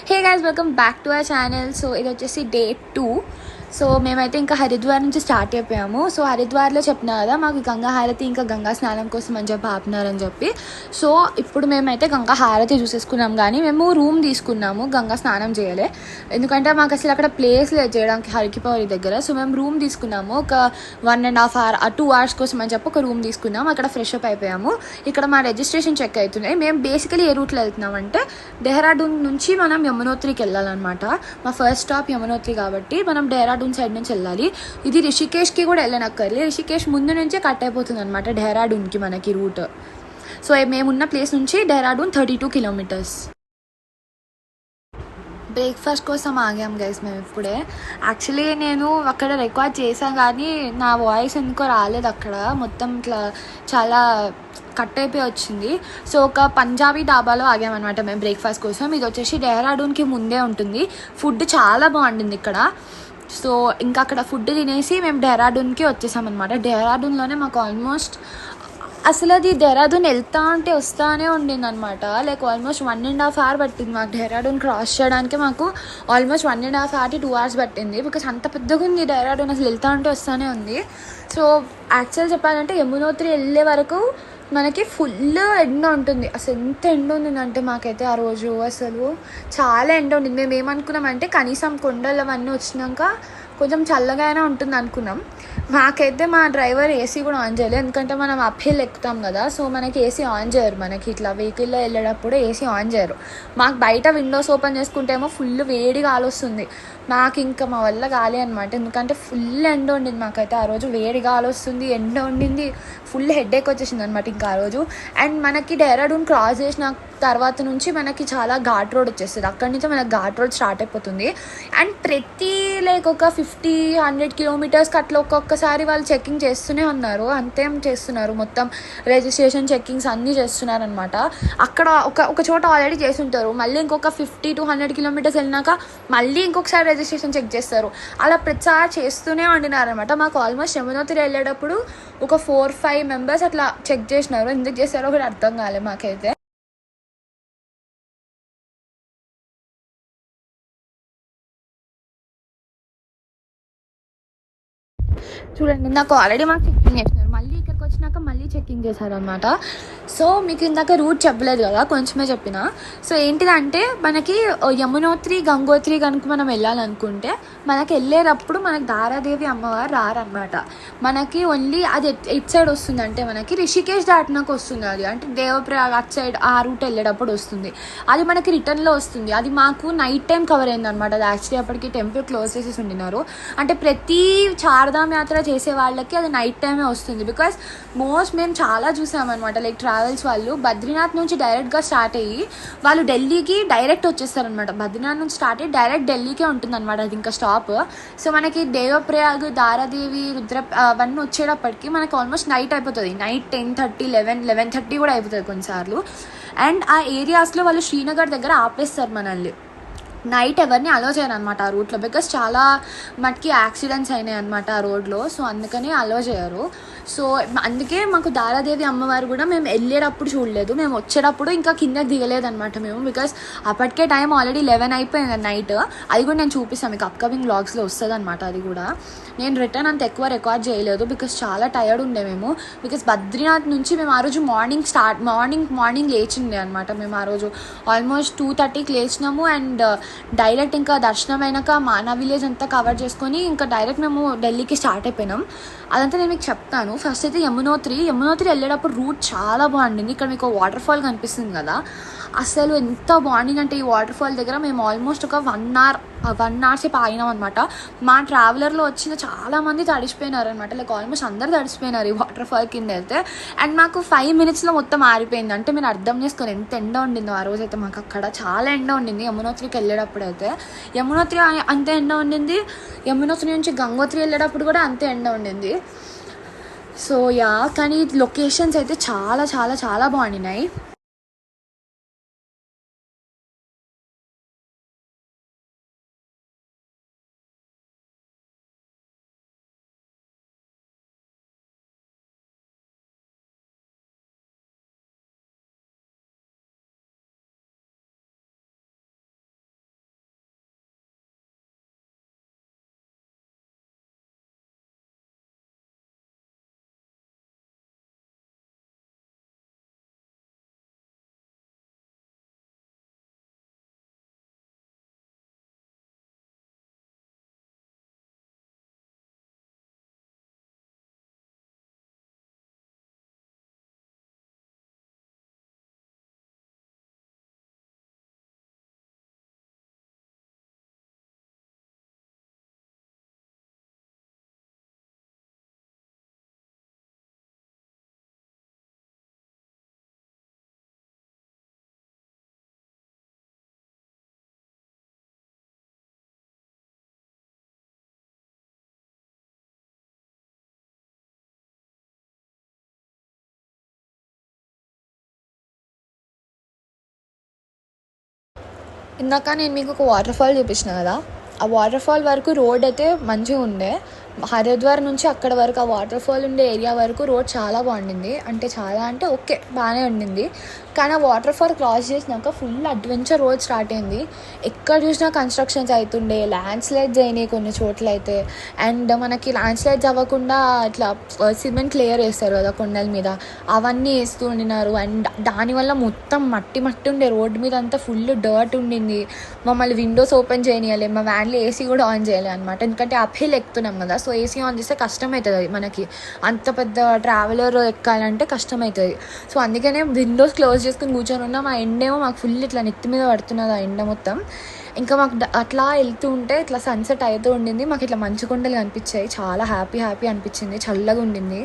Hey guys, welcome back to our channel. So ఇది వచ్చేసి day 2. So మేమైతే ఇంకా హరిద్వార్ నుంచి స్టార్ట్ అయిపోయాము. సో హరిద్వార్లో చెప్పినా కదా మాకు గంగా హారతి ఇంకా గంగా స్నానం కోసం అని చెప్పి ఆపినారని చెప్పి. సో ఇప్పుడు మేమైతే గంగా హారతి చూసేసుకున్నాం, కానీ మేము రూమ్ తీసుకున్నాము, గంగా స్నానం చేయలే. ఎందుకంటే మాకు అసలు అక్కడ ప్లేస్ లేదు చేయడానికి హరికిపౌరి దగ్గర. సో మేము రూమ్ తీసుకున్నాము, ఒక 1.5 hour 2 hours కోసం అని చెప్పి ఒక రూమ్ తీసుకున్నాము. అక్కడ ఫ్రెష్ అప్ అయిపోయాము. ఇక్కడ మా రిజిస్ట్రేషన్ చెక్ అవుతున్నాయి. మేము బేసికలీ ఏ రూట్లో వెళ్తున్నామంటే డెహ్రాడూన్ నుంచి మనం యమునోత్రికి వెళ్ళాలన్నమాట. మా ఫస్ట్ స్టాప్ యమునోత్రి కాబట్టి మనం డెహ్రాడూన్ సైడ్ నుంచి వెళ్ళాలి. ఇది రిషికేష్కి కూడా వెళ్ళనక్కర్లే, రిషికేష్ ముందు నుంచే కట్ అయిపోతుంది అనమాట డెహ్రాడూన్కి మనకి రూట్. సో మేమున్న ప్లేస్ నుంచి డెహ్రాడూన్ 32 kilometers. బ్రేక్ఫాస్ట్ కోసం ఆగాం గైస్ మేము ఇప్పుడే. యాక్చువల్లీ నేను అక్కడ రికార్డ్ చేశాను, కానీ నా వాయిస్ ఎందుకో రాలేదు అక్కడ, మొత్తం ఇట్లా చాలా కట్ అయిపోయి వచ్చింది. సో ఒక పంజాబీ డాబాలో ఆగామన్నమాట మేము బ్రేక్ఫాస్ట్ కోసం. ఇది వచ్చేసి డెహ్రాడూన్కి ముందే ఉంటుంది. ఫుడ్ చాలా బాగుంటుంది ఇక్కడ. సో ఇంకా అక్కడ ఫుడ్ తినేసి మేము డెహ్రాడూన్కి వచ్చేసామన్నమాట. డెహ్రాడూన్లోనే మాకు ఆల్మోస్ట్ అసలు అది డెహ్రాడూన్ వెళ్తా అంటే వస్తానే ఉండింది అనమాట. లైక్ ఆల్మోస్ట్ 1.5 hour పట్టింది మాకు డెహ్రాడూన్ క్రాస్ చేయడానికి. మాకు ఆల్మోస్ట్ 1.5 hour to 2 hours పట్టింది, బికాస్ అంత పెద్దగా ఉంది డెహ్రాడూన్, అసలు వెళ్తా అంటే వస్తానే ఉంది. సో యాక్చువల్ చెప్పాలంటే యమునోత్రి వెళ్ళే వరకు మనకి ఫుల్ ఎండ ఉంటుంది. అసలు ఎంత ఎండ ఉండిందంటే మాకైతే ఆ రోజు అసలు చాలా ఎండ ఉండింది. మేము ఏమనుకున్నామంటే కనీసం కొండలు అవన్నీ వచ్చినాక కొంచెం చల్లగానే ఉంటుంది అనుకున్నాం. మాకైతే మా డ్రైవర్ ఏసీ కూడా ఆన్ చేయలేదు, ఎందుకంటే మనం అప్హిల్ ఎక్కుతాం కదా. సో మనకి ఏసీ ఆన్ చేయరు, మనకి ఇట్లా వెహికల్లో వెళ్ళేటప్పుడు ఏసీ ఆన్ చేయరు. మాకు బయట విండోస్ ఓపెన్ చేసుకుంటేమో ఫుల్ వేడి గాలి వస్తుంది. మాకు ఇంకా మా వల్ల గాలి అనమాట, ఎందుకంటే ఫుల్ ఎండ ఉండింది మాకైతే ఆ రోజు. వేడి గాలి వస్తుంది, ఎండ ఉండింది, ఫుల్ హెడేక్ వచ్చేసింది అనమాట ఇంకా ఆ రోజు. అండ్ మనకి డెహ్రాడూన్ క్రాస్ చేసిన తర్వాత నుంచి మనకి చాలా ఘాట్ రోడ్ వచ్చేస్తుంది. అక్కడి నుంచి మనకి ఘాట్ రోడ్ స్టార్ట్ అయిపోతుంది. అండ్ ప్రతి లైక్ ఒక 50-100 kilometers అట్లా ఒక్కొక్కసారి వాళ్ళు చెకింగ్ చేస్తూనే ఉన్నారు, అంతేం చేస్తున్నారు, మొత్తం రిజిస్ట్రేషన్ చెకింగ్స్ అన్నీ చేస్తున్నారు అనమాట. అక్కడ ఒక చోట ఆల్రెడీ చేసి ఉంటారు, మళ్ళీ ఇంకొక 50 to 100 kilometers వెళ్ళినాక మళ్ళీ ఇంకొకసారి రిజిస్ట్రేషన్ చెక్ చేస్తారు. అలా ప్రతిసారి చేస్తూనే ఉండినారనమాట. మాకు ఆల్మోస్ట్ యమునోత్రి వెళ్ళేటప్పుడు ఒక 4-5 members అట్లా చెక్ చేసినారు. ఎందుకు చేశారో కూడా అర్థం కాలేదు మాకైతే. చూడండి, నాకు ఆల్రెడీ మాకు చెకింగ్ చేసినారు, మళ్ళీ ఇక్కడికి వచ్చినాక మళ్ళీ చెకింగ్ చేశారనమాట. సో మీకు ఇందాక రూట్ చెప్పలేదు కదా, కొంచెమే చెప్పిన. సో ఏంటిదంటే మనకి యమునోత్రి గంగోత్రి కనుక మనం వెళ్ళాలనుకుంటే మనకి వెళ్ళేటప్పుడు మనకి దారాదేవి అమ్మవారు రారనమాట. మనకి ఓన్లీ అది ఎట్ సైడ్ వస్తుంది అంటే మనకి రిషికేష్ దాటినాక వస్తుంది. అది అంటే దేవప్రయాగ్ అట్ సైడ్ ఆ రూట్ వెళ్ళేటప్పుడు వస్తుంది. అది మనకి రిటర్న్లో వస్తుంది. అది మాకు నైట్ టైం కవర్ అయింది అనమాట. అది యాక్చువల్లీ అప్పటికి టెంపుల్ క్లోజ్ చేసేసి ఉండినారు. అంటే ప్రతి చార్ధామ్ యాత్ర చేసే వాళ్ళకి అది నైట్ టైమే వస్తుంది. బికాస్ మేము చాలా చూసామన్నమాట. లైక్ ట్రావెల్స్ వాళ్ళు బద్రీనాథ్ నుంచి డైరెక్ట్గా స్టార్ట్ అయ్యి వాళ్ళు ఢిల్లీకి డైరెక్ట్ వచ్చేస్తారనమాట. బద్రీనాథ్ నుంచి స్టార్ట్ అయ్యి డైరెక్ట్ ఢిల్లీకే ఉంటుంది అనమాట అది ఇంకా స్టాప్. సో మనకి దేవప్రయాగ్, దారాదేవి, రుద్ర అవన్నీ వచ్చేటప్పటికి మనకి ఆల్మోస్ట్ నైట్ అయిపోతుంది. నైట్ 10:30, 11:30 కూడా అయిపోతుంది కొన్నిసార్లు. అండ్ ఆ ఏరియాస్లో వాళ్ళు శ్రీనగర్ దగ్గర ఆపేస్తారు మనల్ని. నైట్ ఎవరిని అలో చేయరు అనమాట ఆ రూట్లో, బికాస్ చాలా మటుకి యాక్సిడెంట్స్ అయినాయి అనమాట ఆ రోడ్లో. సో అందుకని అలో చేయరు. సో అందుకే మాకు దారాదేవి అమ్మవారు కూడా మేము వెళ్ళేటప్పుడు చూడలేదు, మేము వచ్చేటప్పుడు ఇంకా కిందకి దిగలేదనమాట మేము, బికాస్ అప్పటికే టైం ఆల్రెడీ 11 అయిపోయింది నైట్. అది కూడా నేను చూపిస్తాను మీకు, అప్కమింగ్ వ్లాగ్స్లో వస్తుంది అనమాట. అది కూడా నేను రిటర్న్ అంత ఎక్కువ రికార్డ్ చేయలేదు, బికాస్ చాలా టైర్డ్ ఉండే మేము. బికాస్ బద్రీనాథ్ నుంచి మేము ఆ రోజు మార్నింగ్ లేచిండే అనమాట. మేము ఆ రోజు ఆల్మోస్ట్ 2:30కి లేచినాము. అండ్ డైరెక్ట్ ఇంకా దర్శనం అయినాక మానా విలేజ్ అంతా కవర్ చేసుకొని ఇంకా డైరెక్ట్ మేము ఢిల్లీకి స్టార్ట్ అయిపోయినాం. అదంతా నేను మీకు చెప్తాను. ఫస్ట్ అయితే యమునోత్రి వెళ్ళేటప్పుడు రూట్ చాలా బాగుండింది. ఇక్కడ మీకు వాటర్ ఫాల్ కనిపిస్తుంది కదా, అసలు ఎంత బాగుండింది అంటే ఈ వాటర్ ఫాల్ దగ్గర మేము ఆల్మోస్ట్ ఒక 1 hour సేపు ఆగినాం అనమాట. మా ట్రావెలర్లో వచ్చిన చాలామంది తడిసిపోయినారు అనమాట. లైక్ ఆల్మోస్ట్ అందరు తడిసిపోయినారు ఈ వాటర్ ఫాల్ కింద వెళ్తే. అండ్ మాకు 5 minutesలో మొత్తం ఆరిపోయింది. అంటే మీరు అర్థం చేసుకొని ఎంత ఎండ ఉండిందో ఆ రోజైతే. మాకు అక్కడ చాలా ఎండ ఉండింది యమునోత్రికి వెళ్ళేటప్పుడు అయితే. యమునోత్రి అంతే ఎండ ఉండింది, యమునోత్రి నుంచి గంగోత్రి వెళ్ళేటప్పుడు కూడా అంతే ఎండ ఉండింది. సో కానీ లొకేషన్స్ అయితే చాలా చాలా చాలా బాగున్నాయి. ఇందాక నేను మీకు ఒక వాటర్ ఫాల్ చూపించిన కదా, ఆ వాటర్ ఫాల్ వరకు రోడ్ అయితే మంచిగా ఉండే. హరిద్వార్ నుంచి అక్కడ వరకు ఆ వాటర్ ఫాల్ ఉండే ఏరియా వరకు రోడ్ చాలా బాగుండింది. అంటే ఓకే బాగానే ఉండింది. కానీ ఆ వాటర్ ఫాల్ క్రాస్ చేసినాక ఫుల్ అడ్వెంచర్ రోడ్ స్టార్ట్ అయింది. ఎక్కడ చూసినా కన్స్ట్రక్షన్స్ అవుతుండే, ల్యాండ్ స్లైడ్స్ అయినాయి కొన్ని చోట్ల అయితే. అండ్ మనకి ల్యాండ్ స్లైడ్స్ అవ్వకుండా ఇట్లా సిమెంట్ లేయర్ వేస్తారు కదా కొండల మీద, అవన్నీ వేస్తూ ఉండినారు. అండ్ దానివల్ల మొత్తం మట్టి మట్టి ఉండే, రోడ్డు మీద అంతా ఫుల్ డర్ట్ ఉండింది. మమ్మల్ని విండోస్ ఓపెన్ చేయనియాలి, మా వ్యాన్లో ఏసీ కూడా ఆన్ చేయాలి అనమాట. ఎందుకంటే అప్హిల్ ఎక్కుతున్నాం కదా, సో ఏసీ ఆన్ చేస్తే కష్టం అవుతుంది మనకి. అంత పెద్ద ట్రావెలర్ ఎక్కాలంటే కష్టం అవుతుంది. సో అందుకనే విండోస్ క్లోజ్ చేసుకుని కూర్చొని ఉన్నాం. ఆ ఎండేమో మాకు ఫుల్ ఇట్లా నెత్తి మీద పడుతున్నది ఆ ఎండ మొత్తం. ఇంకా మాకు అట్లా వెళ్తూ ఉంటే ఇట్లా సన్సెట్ అవుతూ ఉండింది. మాకు ఇట్లా మంచు కొండలు కనిపించాయి. చాలా హ్యాపీ అనిపించింది, చల్లగా ఉండింది.